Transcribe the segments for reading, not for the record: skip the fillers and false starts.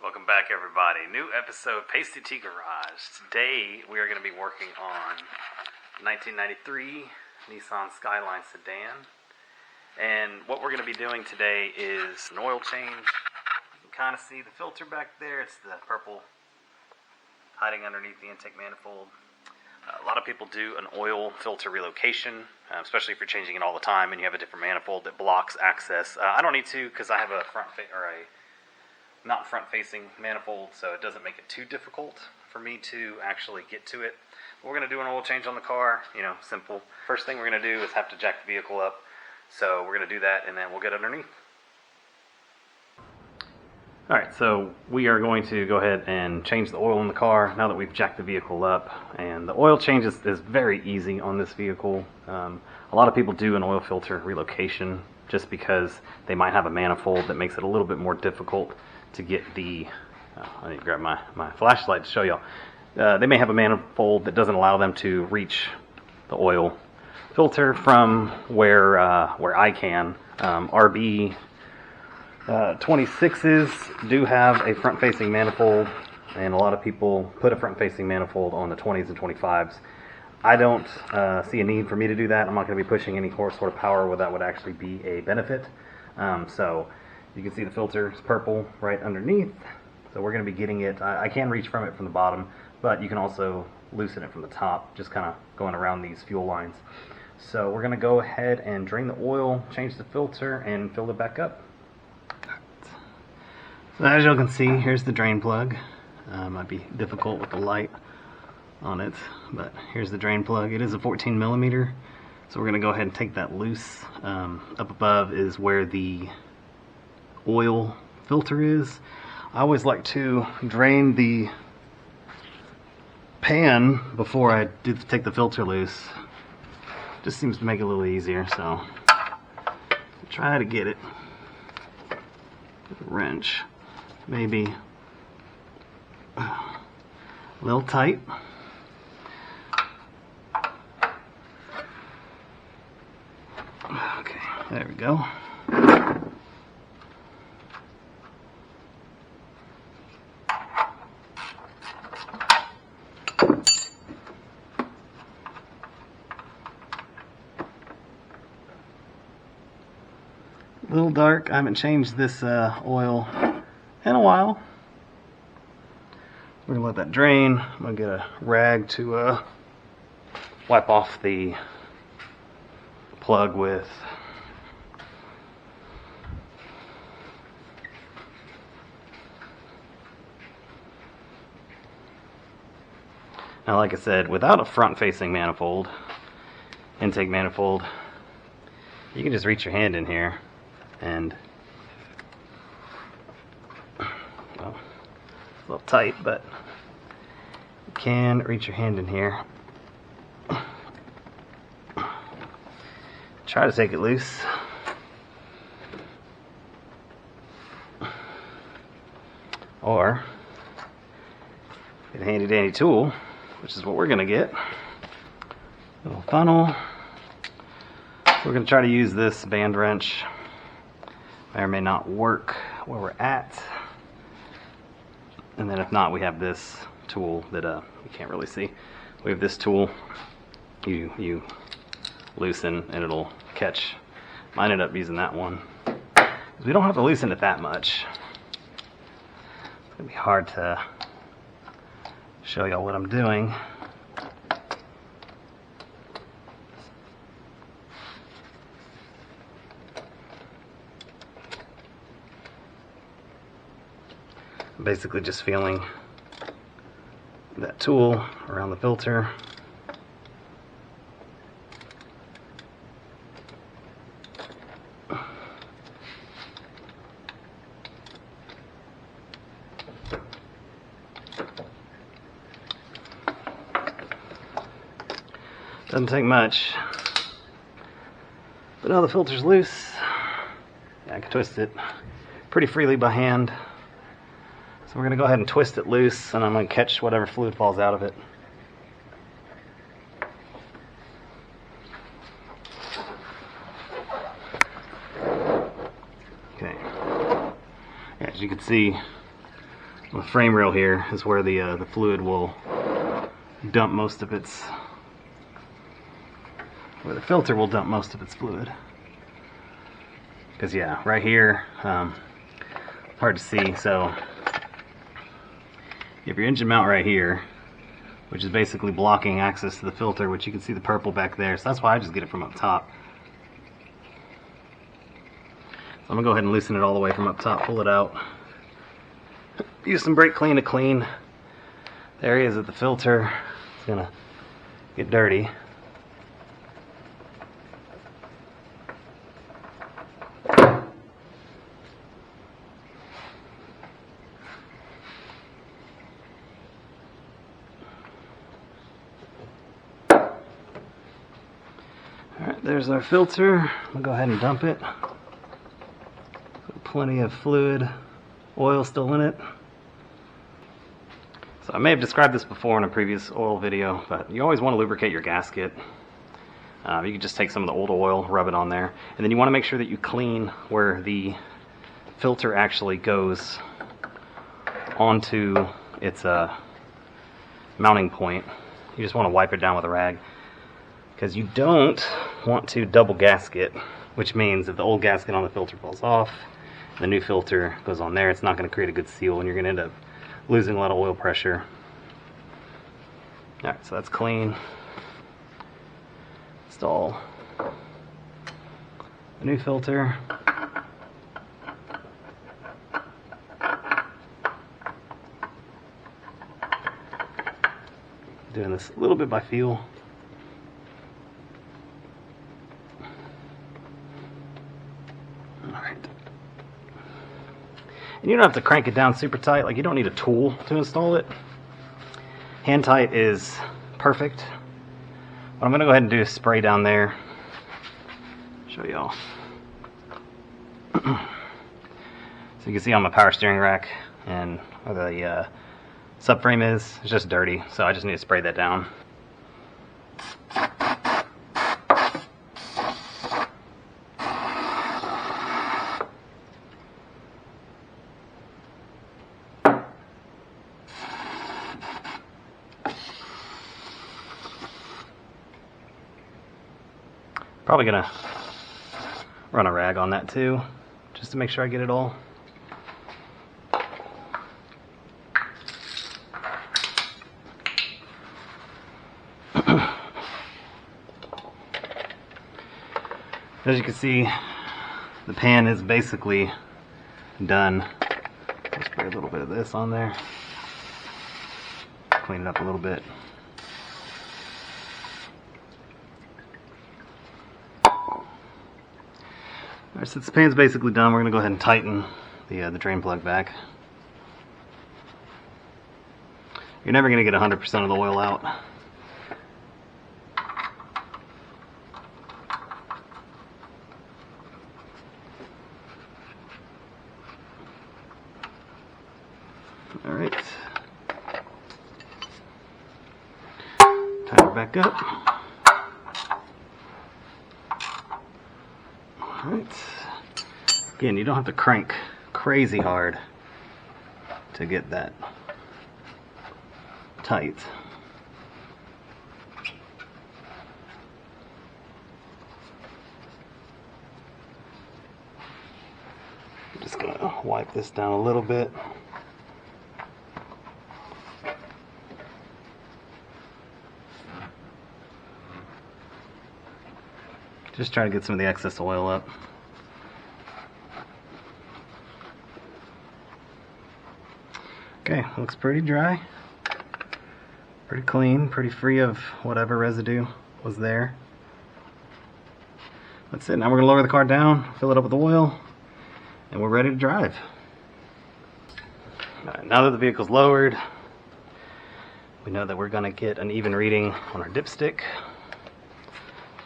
Welcome back, everybody. New episode, Pasty-T Garage. Today, we are going to be working on 1993 Nissan Skyline Sedan. And what we're going to be doing today is an oil change. You can kind of see the filter back there. It's the purple hiding underneath the intake manifold. A lot of people do an oil filter relocation, especially if you're changing it all the time and you have a different manifold that blocks access. I don't need to because I have a not front-facing manifold, so it doesn't make it too difficult for me to actually get to it. We're going to do an oil change on the car, simple. First thing we're going to do is have to jack the vehicle up, so we're going to do that and then we'll get underneath. Alright, so we are going to go ahead and change the oil in the car now that we've jacked the vehicle up, and the oil change is very easy on this vehicle. A lot of people do an oil filter relocation just because they might have a manifold that makes it a little bit more difficult to get the, I need to grab my flashlight to show y'all. They may have a manifold that doesn't allow them to reach the oil filter from where I can. RB20s do have a front-facing manifold, and a lot of people put a front-facing manifold on the 20s and 25s. I don't see a need for me to do that. I'm not going to be pushing any sort of power where that would actually be a benefit. So you can see the filter is purple right underneath. So we're going to be getting it. I can reach from it from the bottom, but you can also loosen it from the top, just kind of going around these fuel lines. So we're going to go ahead and drain the oil, change the filter, and fill it back up. So as you can see, here's the drain plug. Might be difficult with the light on it, but here's the drain plug. It is a 14 millimeter, so we're going to go ahead and take that loose. Up above is where the oil filter is. I always like to drain the pan before I take the filter loose. Just seems to make it a little easier, so try to get it with a wrench. Maybe a little tight. Okay, there we go. A little dark. I haven't changed this oil in a while. We're gonna let that drain. I'm gonna get a rag to wipe off the plug with. Now, like I said, without a front-facing manifold, intake manifold, you can just reach your hand in here and, well, it's a little tight, but you can reach your hand in here. Try to take it loose. Or get a handy dandy tool, which is what we're gonna get. A little funnel. We're gonna try to use this band wrench. May or may not work where we're at. And then if not, we have this tool that you can't really see. We have this tool. You loosen and it'll catch. I ended up using that one. We don't have to loosen it that much. It's gonna be hard to show y'all what I'm doing. I'm basically just feeling that tool around the filter. Doesn't take much. But now the filter's loose. Yeah, I can twist it pretty freely by hand. So we're going to go ahead and twist it loose, and I'm going to catch whatever fluid falls out of it. Okay. As you can see, the frame rail here is where the fluid will dump most of its, where the filter will dump most of its fluid. Because yeah, right here, hard to see, so you have your engine mount right here, which is basically blocking access to the filter, which you can see the purple back there, so that's why I just get it from up top. So I'm going to go ahead and loosen it all the way from up top, pull it out. Use some brake clean to clean the areas of the filter. It's going to get dirty. Alright, there's our filter. We'll go ahead and dump it. Plenty of fluid, oil still in it. So I may have described this before in a previous oil video, but you always want to lubricate your gasket. You can just take some of the old oil, rub it on there, and then you want to make sure that you clean where the filter actually goes onto its mounting point. You just want to wipe it down with a rag, because you don't want to double gasket, which means if the old gasket on the filter falls off, the new filter goes on there, it's not going to create a good seal, and you're going to end up losing a lot of oil pressure. Alright, so that's clean. Install the new filter. Doing this a little bit by feel. Alright. And you don't have to crank it down super tight, like you don't need a tool to install it. Hand tight is perfect. What I'm going to go ahead and do is spray down there. Show y'all. So you can see on my power steering rack and where the subframe is, it's just dirty, so I just need to spray that down. Probably gonna run a rag on that too, just to make sure I get it all. As you can see, the pan is basically done. I'll spray a little bit of this on there, clean it up a little bit. Alright, so this pan's basically done. We're going to go ahead and tighten the drain plug back. You're never going to get 100% of the oil out. Alright. Tighten it back up. Alright. Again, you don't have to crank crazy hard to get that tight. I'm just going to wipe this down a little bit. Just try to get some of the excess oil up. Okay, looks pretty dry. Pretty clean, pretty free of whatever residue was there. That's it. Now we're going to lower the car down, fill it up with oil, and we're ready to drive. Alright, now that the vehicle's lowered, we know that we're going to get an even reading on our dipstick.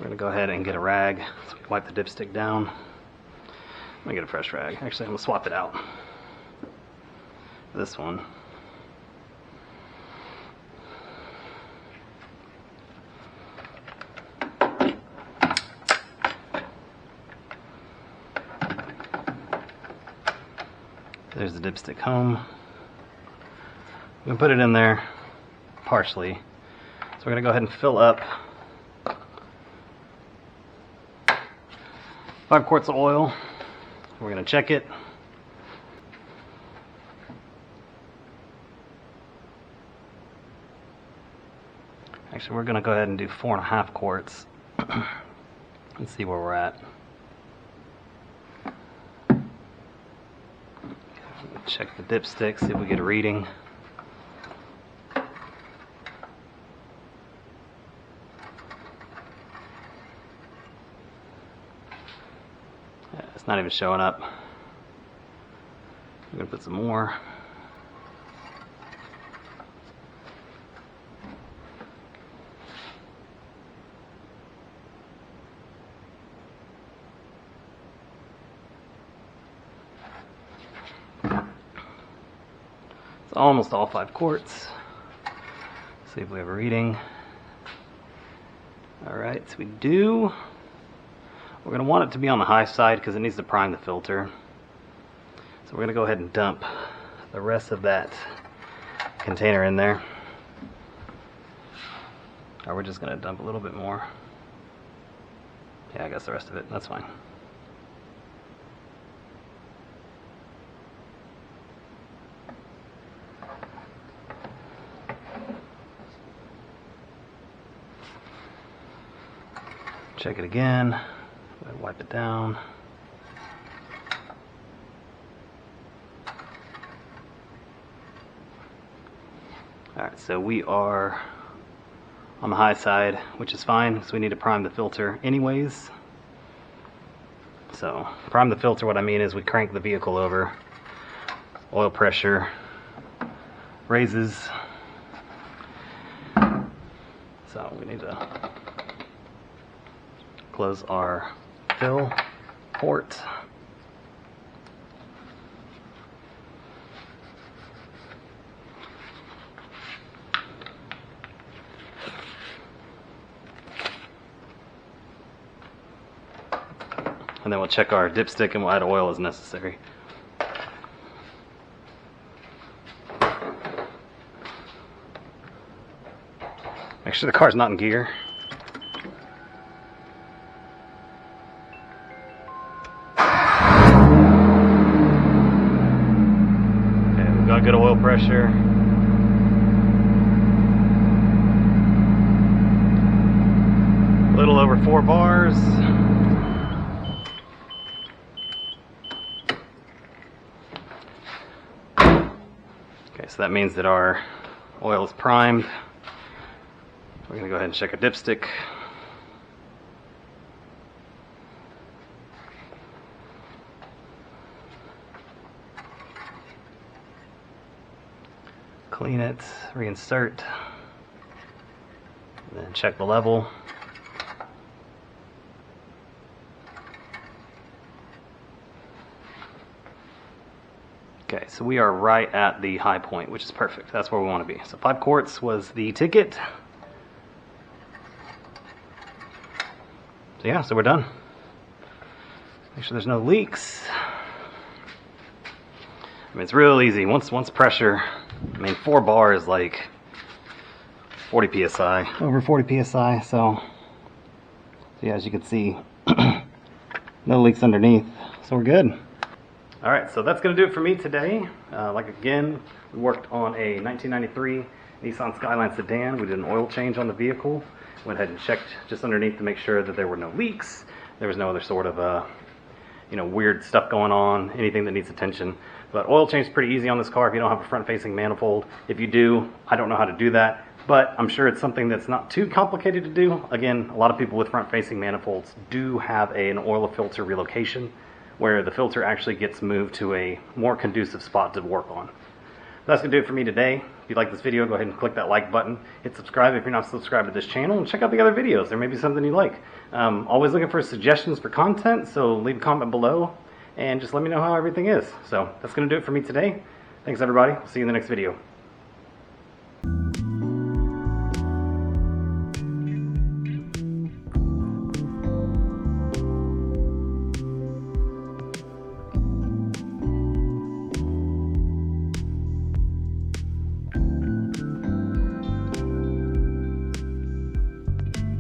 We're going to go ahead and get a rag, so we can wipe the dipstick down. I'm going to get a fresh rag. Actually, I'm going to swap it out. This one. There's the dipstick home. We can put it in there partially. So we're going to go ahead and fill up 5 quarts of oil. We're going to check it. Actually, we're going to go ahead and do 4.5 quarts and see where we're at. Check the dipstick, see if we get a reading. It's not even showing up. I'm going to put some more. It's almost all 5 quarts. See if we have a reading. Alright, so we do. We're going to want it to be on the high side because it needs to prime the filter. So we're going to go ahead and dump the rest of that container in there. Or we're just going to dump a little bit more. Yeah, I guess the rest of it, that's fine. Check it again. Wipe it down. Alright, so we are on the high side, which is fine because we need to prime the filter anyways. So, prime the filter, what I mean is we crank the vehicle over, oil pressure raises. So we need to close our fill port. And then we'll check our dipstick and we'll add oil as necessary. Make sure the car's not in gear. Got good oil pressure. A little over 4 bars. Okay, so that means that our oil is primed. We're going to go ahead and check a dipstick. Clean it, reinsert, and then check the level. Okay, so we are right at the high point, which is perfect. That's where we want to be. So 5 quarts was the ticket. So yeah, so we're done. Make sure there's no leaks. I mean, it's real easy. Once pressure, I mean, 4 bar is like 40 psi, over 40 psi. So yeah, as you can see, no leaks underneath. So we're good. All right, so that's gonna do it for me today. Like again, we worked on a 1993 Nissan Skyline Sedan. We did an oil change on the vehicle. Went ahead and checked just underneath to make sure that there were no leaks. There was no other sort of weird stuff going on, anything that needs attention. But oil change is pretty easy on this car if you don't have a front-facing manifold. If you do, I don't know how to do that, but I'm sure it's something that's not too complicated to do. Again, a lot of people with front-facing manifolds do have an oil filter relocation where the filter actually gets moved to a more conducive spot to work on. That's going to do it for me today. If you like this video, go ahead and click that like button. Hit subscribe if you're not subscribed to this channel, and check out the other videos. There may be something you like. Always looking for suggestions for content, so leave a comment below and just let me know how everything is. So that's going to do it for me today. Thanks everybody. We'll see you in the next video.